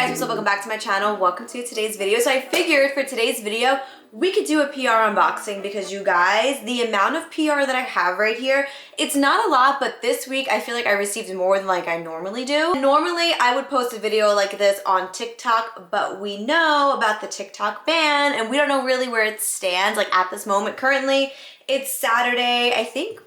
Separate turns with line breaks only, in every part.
guys, what's up? Welcome back to my channel. Welcome to today's video. So I figured for today's video, we could do a PR unboxing because you guys, the amount of PR that I have right here, it's not a lot, but this week I feel like I received more than like I normally do. Normally I would post a video like this on TikTok, but we know about the TikTok ban and we don't know really where it stands like at this moment. Currently, it's Saturday, I think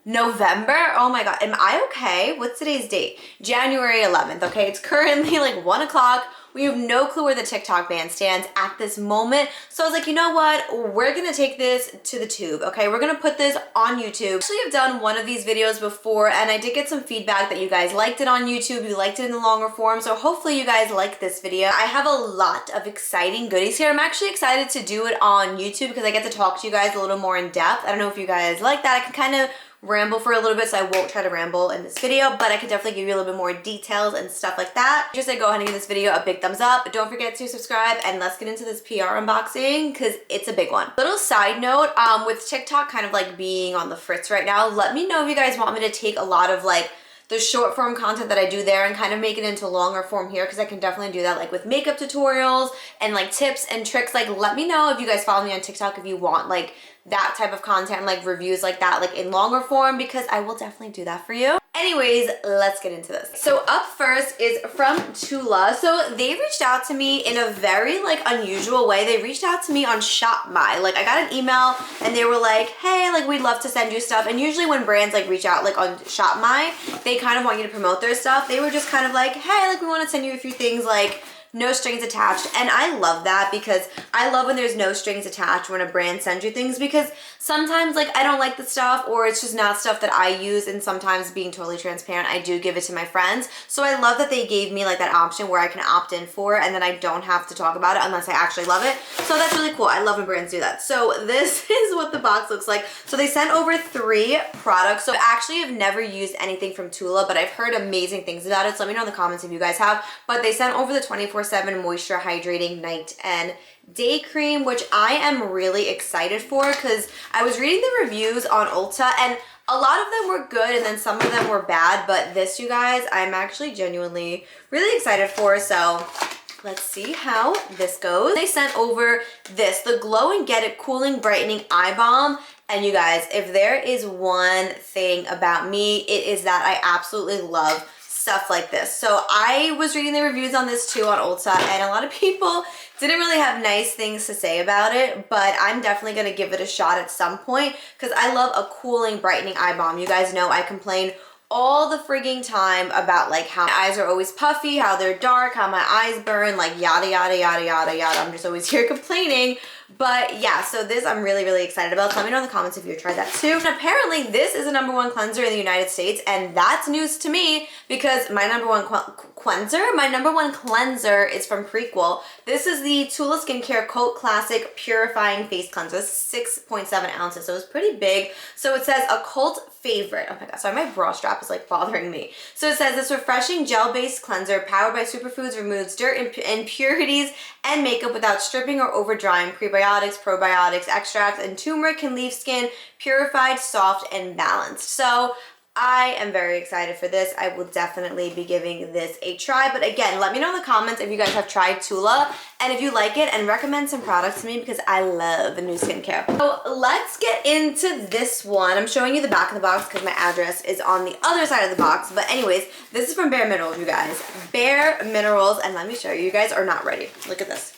November? Oh my god, am I okay? What's today's date? January 11th, okay? It's currently like 1 o'clock. We have no clue where the TikTok ban stands at this moment. So I was like, you know what? We're gonna take this to the tube, okay? We're gonna put this on YouTube. Actually, I've done one of these videos before and I did get some feedback that you guys liked it on YouTube, you liked it in the longer form, so hopefully you guys like this video. I have a lot of exciting goodies here. I'm actually excited to do it on YouTube because I get to talk to you guys a little more in depth. I don't know if you guys like that. I can kind of ramble for a little bit, so I won't try to ramble in this video, but I can definitely give you a little bit more details and stuff like that. Just say go ahead and give this video a big thumbs up. Don't forget to subscribe, and let's get into this PR unboxing because it's a big one. Little side note, with TikTok kind of like being on the fritz right now, let me know if you guys want me to take a lot of like the short form content that I do there and kind of make it into longer form here, because I can definitely do that like with makeup tutorials and like tips and tricks. Like let me know if you guys follow me on TikTok if you want like that type of content, like reviews like that, like in longer form, because I will definitely do that for you. Anyways, let's get into this. So up first is from ULTA. So they reached out to me in a very like unusual way. They reached out to me on ShopMy. Like I got an email and they were like, hey, like we'd love to send you stuff. And usually when brands like reach out like on ShopMy, they kind of want you to promote their stuff. They were just kind of like, hey, like we want to send you a few things, like no strings attached. And I love that because I love when there's no strings attached when a brand sends you things, because sometimes like I don't like the stuff or it's just not stuff that I use, and sometimes being totally transparent, I do give it to my friends. So I love that they gave me like that option where I can opt in for it and then I don't have to talk about it unless I actually love it. So that's really cool. I love when brands do that. So this is what the box looks like. So they sent over 3 products. So actually I've never used anything from ULTA, but I've heard amazing things about it. So let me know in the comments if you guys have. But they sent over the 24/7 moisture hydrating night and day cream, which I am really excited for because I was reading the reviews on ULTA and a lot of them were good and then some of them were bad, but this, you guys, I'm actually genuinely really excited for. So let's see how this goes. They sent over this, the Glow and Get It Cooling Brightening Eye Balm. And you guys, if there is one thing about me, it is that I absolutely love stuff like this. So I was reading the reviews on this too on ULTA, and a lot of people didn't really have nice things to say about it, but I'm definitely gonna give it a shot at some point because I love a cooling, brightening eye balm. You guys know I complain all the frigging time about like how my eyes are always puffy, how they're dark, how my eyes burn, like yada yada yada yada yada. I'm just always here complaining. But yeah, so this I'm really, really excited about. So let me know in the comments if you tried that too. And apparently this is a #1 cleanser in the United States, and that's news to me because my number one cleanser is from Prequel. This is the ULTA Skincare Cult Classic Purifying Face Cleanser. This is 6.7 ounces, so it's pretty big. So it says a cult favorite. Oh my god, sorry, my bra strap is like bothering me. So it says this refreshing gel-based cleanser powered by superfoods removes dirt, impurities, and makeup without stripping or over drying. Prebiotics, probiotics, extracts, and turmeric can leave skin purified, soft, and balanced. So I am very excited for this. I will definitely be giving this a try. But again, let me know in the comments if you guys have tried ULTA and if you like it, and recommend some products to me because I love new skincare. So let's get into this one. I'm showing you the back of the box because my address is on the other side of the box. But anyways, this is from Bare Minerals, you guys. Bare Minerals, and let me show you. You guys are not ready. Look at this.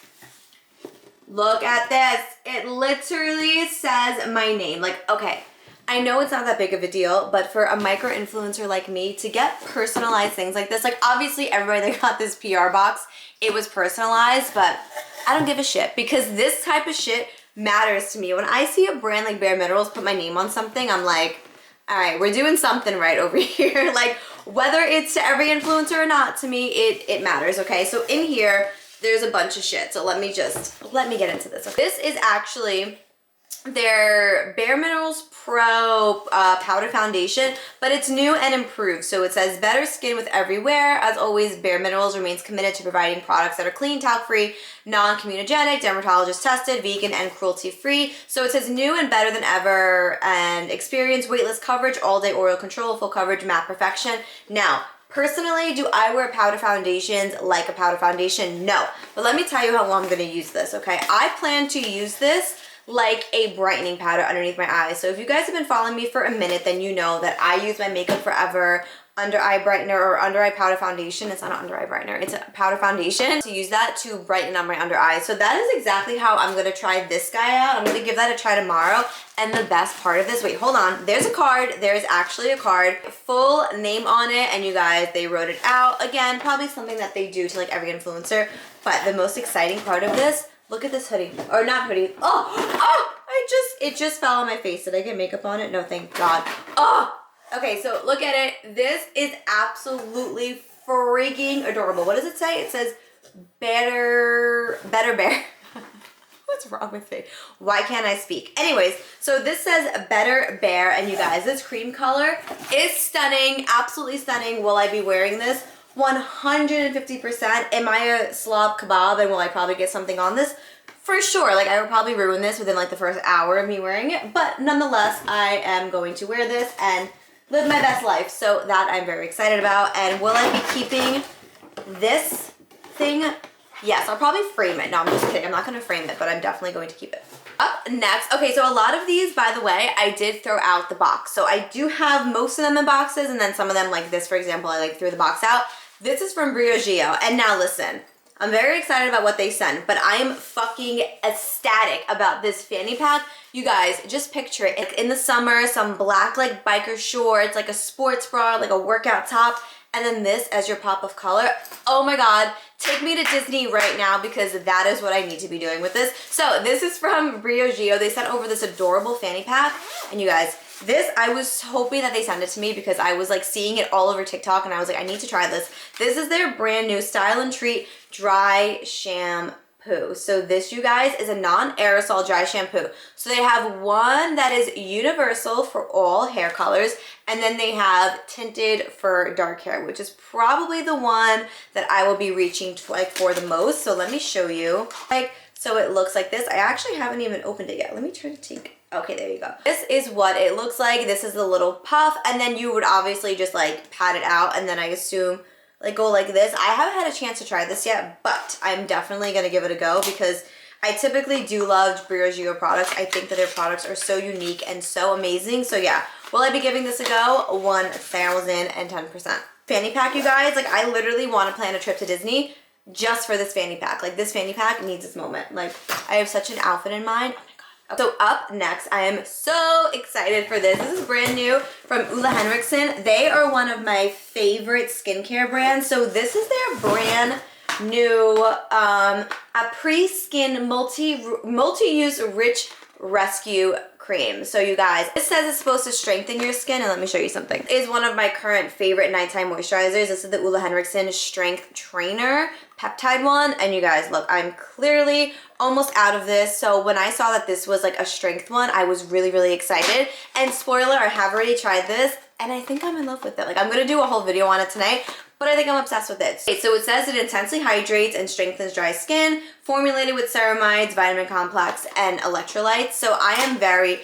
Look at this. It literally says my name. Like, okay, I know it's not that big of a deal, but for a micro influencer like me to get personalized things like this, like obviously everybody that got this PR box, it was personalized, but I don't give a shit because this type of shit matters to me. When I see a brand like Bare Minerals put my name on something, I'm like, all right, we're doing something right over here. Like whether it's to every influencer or not, to me, it matters, okay? So in here, there's a bunch of shit. So let me get into this. Okay? This is actually their Bare Minerals Pro Powder Foundation, but it's new and improved. So it says better skin with every wear. As always, Bare Minerals remains committed to providing products that are clean, talc-free, non-comedogenic, dermatologist tested, vegan, and cruelty-free. So it says new and better than ever, and experience weightless coverage, all-day oil control, full coverage, matte perfection. Now, Personally, do I wear powder foundations like a powder foundation? No. But let me tell you how I'm gonna use this, okay? I plan to use this like a brightening powder underneath my eyes. So if you guys have been following me for a minute, then you know that I use my Makeup Forever under eye brightener or under eye powder foundation. It's not an under eye brightener, it's a powder foundation. To use that to brighten on my under eyes. So that is exactly how I'm gonna try this guy out. I'm gonna give that a try tomorrow. And the best part of this, wait, hold on. There's a card, there's actually a card, full name on it, and you guys, they wrote it out. Again, probably something that they do to like every influencer. But the most exciting part of this, look at this hoodie, or not hoodie. It just fell on my face. Did I get makeup on it? No, thank God. Okay, so look at it. This is absolutely freaking adorable. What does it say? It says better bear. What's wrong with me? Why can't I speak? Anyways, so this says Better Bear, and you guys, this cream color is stunning, absolutely stunning. Will I be wearing this? 150%. Am I a slob kebab, and will I probably get something on this? For sure. Like, I would probably ruin this within like the first hour of me wearing it, but nonetheless, I am going to wear this and live my best life. So that I'm very excited about. And will I be keeping this thing? Yes, I'll probably frame it. No, I'm just kidding. I'm not going to frame it, but I'm definitely going to keep it. Up next, okay, so a lot of these, by the way, I did throw out the box. So I do have most of them in boxes, and then some of them, like this, for example, I like threw the box out. This is from Briogeo. And now listen, I'm very excited about what they sent, but I am fucking ecstatic about this fanny pack. You guys, just picture it. Like in the summer, some black like biker shorts, like a sports bra, like a workout top, and then this as your pop of color. Oh my God, take me to Disney right now, because that is what I need to be doing with this. So this is from Briogeo. They sent over this adorable fanny pack, and you guys, this, I was hoping that they sent it to me because I was like seeing it all over TikTok, and I was like, I need to try this. This is their brand new Style and Treat Dry Shampoo. So this, you guys, is a non-aerosol dry shampoo. So they have one that is universal for all hair colors, and then they have tinted for dark hair, which is probably the one that I will be reaching like for the most. So let me show you. Like, so it looks like this. I actually haven't even opened it yet. Let me try to take. Okay, there you go. This is what it looks like. This is the little puff, and then you would obviously just like pat it out, and then I assume like go like this. I haven't had a chance to try this yet, but I'm definitely gonna give it a go because I typically do love Briogeo products. I think that their products are so unique and so amazing. So yeah, will I be giving this a go? 1010%. Fanny pack, you guys, like I literally want to plan a trip to Disney just for this fanny pack. Like this fanny pack needs this moment. Like I have such an outfit in mind. So up next, I am so excited for this. This is brand new from Ole Henriksen. They are one of my favorite skincare brands. So this is their brand new Après Skin multi-use rich rescue cream. So you guys, it says it's supposed to strengthen your skin, and let me show you something. It is one of my current favorite nighttime moisturizers. This is the Ole Henriksen Strength Trainer peptide one, and you guys, look, I'm clearly almost out of this. So when I saw that this was like a strength one, I was really excited. And spoiler, I have already tried this, and I think I'm in love with it. Like I'm gonna do a whole video on it tonight, but I think I'm obsessed with it. Okay, so it says it intensely hydrates and strengthens dry skin, formulated with ceramides, vitamin complex, and electrolytes. So I am very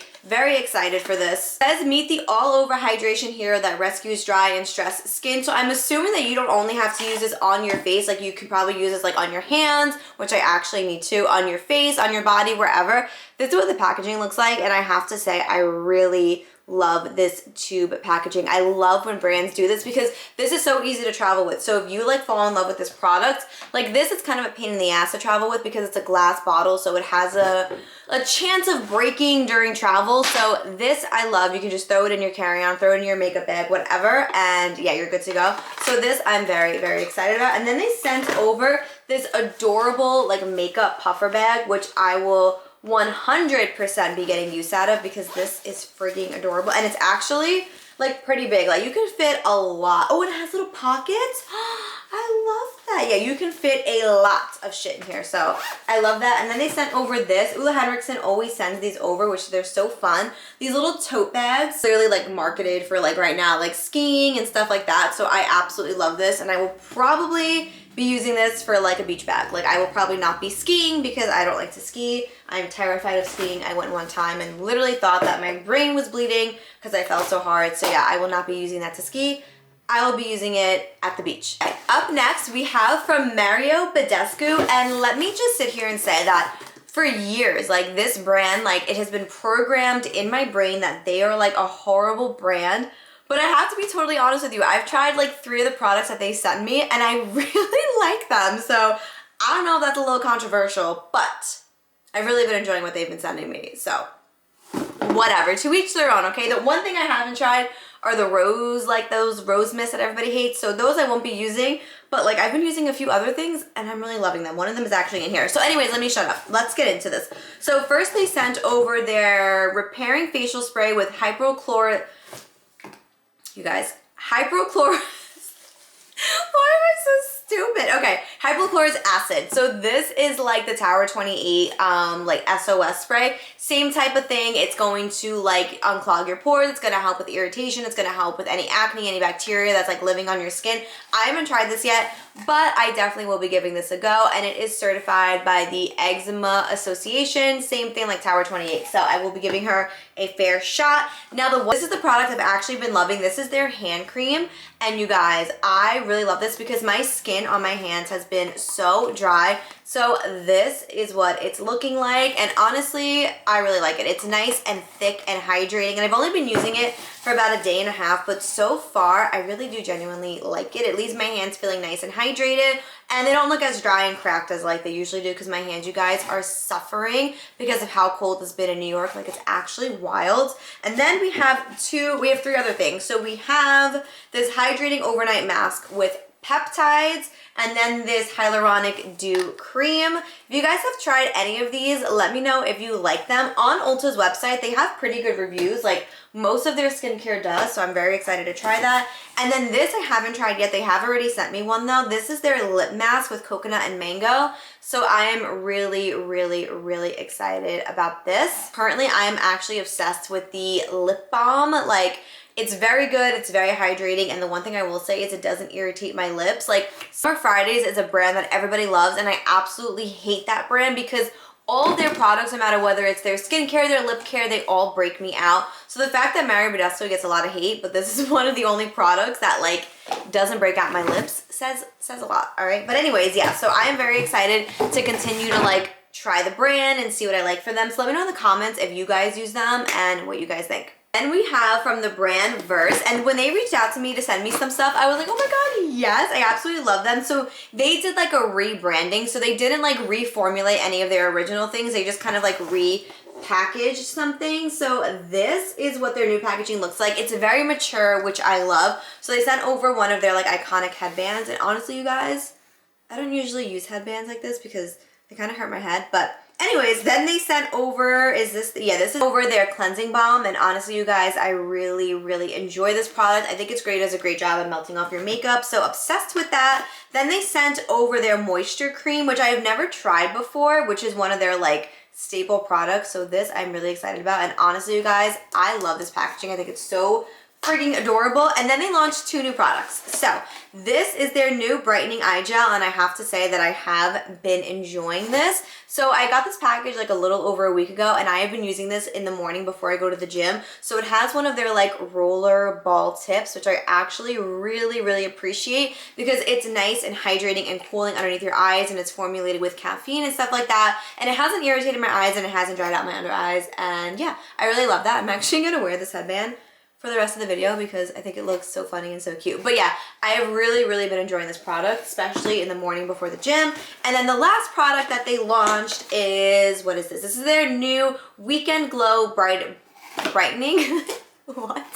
excited for this. It says meet the all-over hydration hero that rescues dry and stressed skin. So I'm assuming that you don't only have to use this on your face. Like you can probably use this like on your hands, which I actually need to, on your face, on your body, wherever. This is what the packaging looks like, and I have to say I really love this tube packaging. I love when brands do this because this is so easy to travel with. So if you like fall in love with this product, like this is kind of a pain in the ass to travel with because it's a glass bottle, so it has a chance of breaking during travel. So this I love. You can just throw it in your carry-on, throw it in your makeup bag, whatever, and yeah, you're good to go. So this I'm very excited about. And then they sent over this adorable like makeup puffer bag, which I will 100% be getting use out of because this is freaking adorable, and it's actually like pretty big. Like you can fit a lot. Oh, it has little pockets. I love that. Yeah, you can fit a lot of shit in here, so I love that. And then they sent over this. Ole Henriksen always sends these over, which they're so fun. These little tote bags, clearly like marketed for like right now, like skiing and stuff like that. So I absolutely love this, and I will probably be using this for like a beach bag. Like I will probably not be skiing because I don't like to ski. I'm terrified of skiing. I went one time and literally thought that my brain was bleeding because I fell so hard. So yeah, I will not be using that to ski. I will be using it at the beach. Okay. Up next, we have from Mario Badescu, and let me just sit here and say that for years, like this brand, like it has been programmed in my brain that they are like a horrible brand. But I have to be totally honest with you. I've tried like 3 of the products that they sent me and I really like them. So I don't know if that's a little controversial, but I've really been enjoying what they've been sending me. So whatever, to each their own, okay? The one thing I haven't tried are the rose, like those rose mists that everybody hates. So those I won't be using, but like I've been using a few other things and I'm really loving them. One of them is actually in here. So anyways, let me shut up. Let's get into this. So first they sent over their repairing facial spray with hypochlorite. You guys, hypochlorite. Why am I so stupid? Okay, hypochlorous acid. So this is like the Tower 28 like SOS spray. Same type of thing. It's going to like unclog your pores. It's going to help with irritation. It's going to help with any acne, any bacteria that's like living on your skin. I haven't tried this yet, but I definitely will be giving this a go, and it is certified by the Eczema Association. Same thing like Tower 28. So I will be giving her a fair shot. Now this is the product I've actually been loving. This is their hand cream, and you guys, I really love this because my skin on my hands has been so dry. So this is what it's looking like, and honestly, I really like it. It's nice and thick and hydrating, and I've only been using it for about a day and a half, but so far, I really do genuinely like it. It leaves my hands feeling nice and hydrated, and they don't look as dry and cracked as like they usually do because my hands, you guys, are suffering because of how cold it's been in New York. Like, it's actually wild. And then we have 3 other things. So we have this hydrating overnight mask with peptides, and then this hyaluronic dew cream. If you guys have tried any of these, let me know if you like them. On Ulta's website, they have pretty good reviews. Like, most of their skincare does, so I'm very excited to try that. And then this I haven't tried yet. They have already sent me one though. This is their lip mask with coconut and mango. So I am really excited about this. Currently, I am actually obsessed with the lip balm. Like, it's very good, it's very hydrating, and the one thing I will say is it doesn't irritate my lips. Like, Summer Fridays is a brand that everybody loves, and I absolutely hate that brand because all of their products, no matter whether it's their skincare, their lip care, they all break me out. So the fact that Mario Badescu gets a lot of hate, but this is one of the only products that like doesn't break out my lips, says a lot, all right? But anyways, yeah, so I am very excited to continue to like try the brand and see what I like for them. So let me know in the comments if you guys use them and what you guys think. Then we have from the brand Verse, and when they reached out to me to send me some stuff, I was like, oh my god, yes, I absolutely love them. So they did like a rebranding, so they didn't like reformulate any of their original things, they just kind of like repackaged something. So this is what their new packaging looks like. It's very mature, which I love. So they sent over one of their like iconic headbands, and honestly, you guys, I don't usually use headbands like this because they kind of hurt my head, but anyways, then they sent over, this is over their cleansing balm, and honestly, you guys, I really enjoy this product. I think it's great, it does a great job at melting off your makeup, so obsessed with that. Then they sent over their moisture cream, which I have never tried before, which is one of their like staple products, so this I'm really excited about, and honestly, you guys, I love this packaging. I think it's so freaking adorable. And then they launched 2 new products. So this is their new brightening eye gel, and I have to say that I have been enjoying this. So I got this package like a little over a week ago, and I have been using this in the morning before I go to the gym. So it has one of their like roller ball tips, which I actually really appreciate because it's nice and hydrating and cooling underneath your eyes, and it's formulated with caffeine and stuff like that, and it hasn't irritated my eyes and it hasn't dried out my under eyes, and yeah, I really love that. I'm actually gonna wear this headband for the rest of the video because I think it looks so funny and so cute. But yeah, I have really been enjoying this product, especially in the morning before the gym. And then the last product that they launched is, what is this? This is their new Weekend Glow Brightening. What?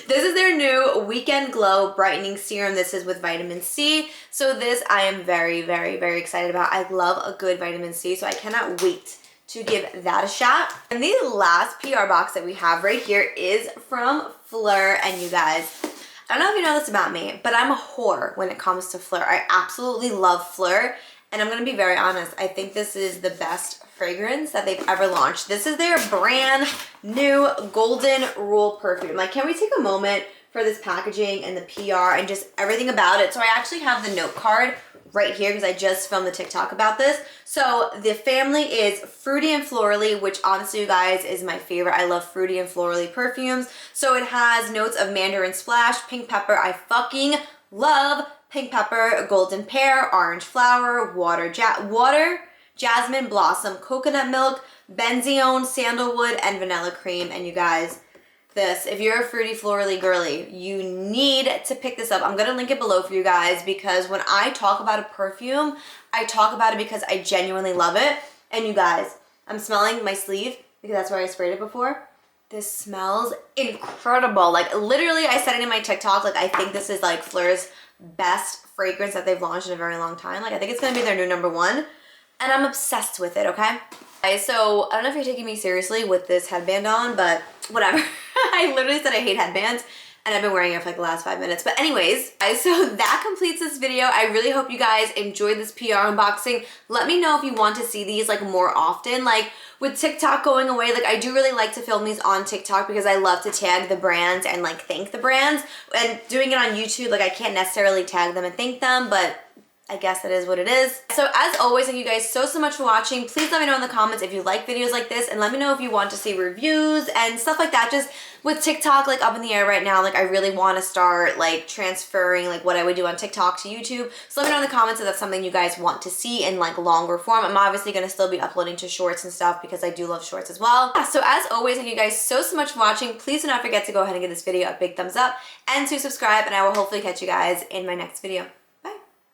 This is their new Weekend Glow Brightening Serum. This is with vitamin C. So this I am very excited about. I love a good vitamin C, so I cannot wait to give that a shot. And the last PR box that we have right here is from Fleur, and you guys, I don't know if you know this about me, but I'm a whore when it comes to Fleur. I absolutely love Fleur, and I'm gonna be very honest, I think this is the best fragrance that they've ever launched. This is their brand new Golden Rule perfume. Like, can we take a moment for this packaging and the PR and just everything about it? So I actually have the note card right here because I just filmed the TikTok about this. So the family is Fruity and Florally, which honestly, you guys, is my favorite. I love Fruity and Florally perfumes. So it has notes of mandarin splash, pink pepper. I fucking love pink pepper, golden pear, orange flower, water, jasmine blossom, coconut milk, benzoin, sandalwood, and vanilla cream. And you guys, this, if you're a Fruity Florally girly, you need to pick this up. I'm gonna link it below for you guys because when I talk about a perfume, I talk about it because I genuinely love it. And you guys, I'm smelling my sleeve because that's where I sprayed it before. This smells incredible. Like literally, I said it in my TikTok, like I think this is like Fleur's best fragrance that they've launched in a very long time. Like I think it's gonna be their new #1 and I'm obsessed with it, okay? So I don't know if you're taking me seriously with this headband on, but whatever. I literally said I hate headbands and I've been wearing it for like the last 5 minutes. But anyways, so that completes this video. I really hope you guys enjoyed this PR unboxing. Let me know if you want to see these like more often. Like with TikTok going away, like I do really like to film these on TikTok because I love to tag the brands and like thank the brands. And doing it on YouTube, like I can't necessarily tag them and thank them, but I guess that is what it is. So as always, thank you guys so much for watching. Please let me know in the comments if you like videos like this and let me know if you want to see reviews and stuff like that. Just with TikTok like up in the air right now, like I really want to start like transferring like what I would do on TikTok to YouTube. So let me know in the comments if that's something you guys want to see in like longer form. I'm obviously going to still be uploading to shorts and stuff because I do love shorts as well. Yeah, so as always, thank you guys so much for watching. Please do not forget to go ahead and give this video a big thumbs up and to subscribe, and I will hopefully catch you guys in my next video.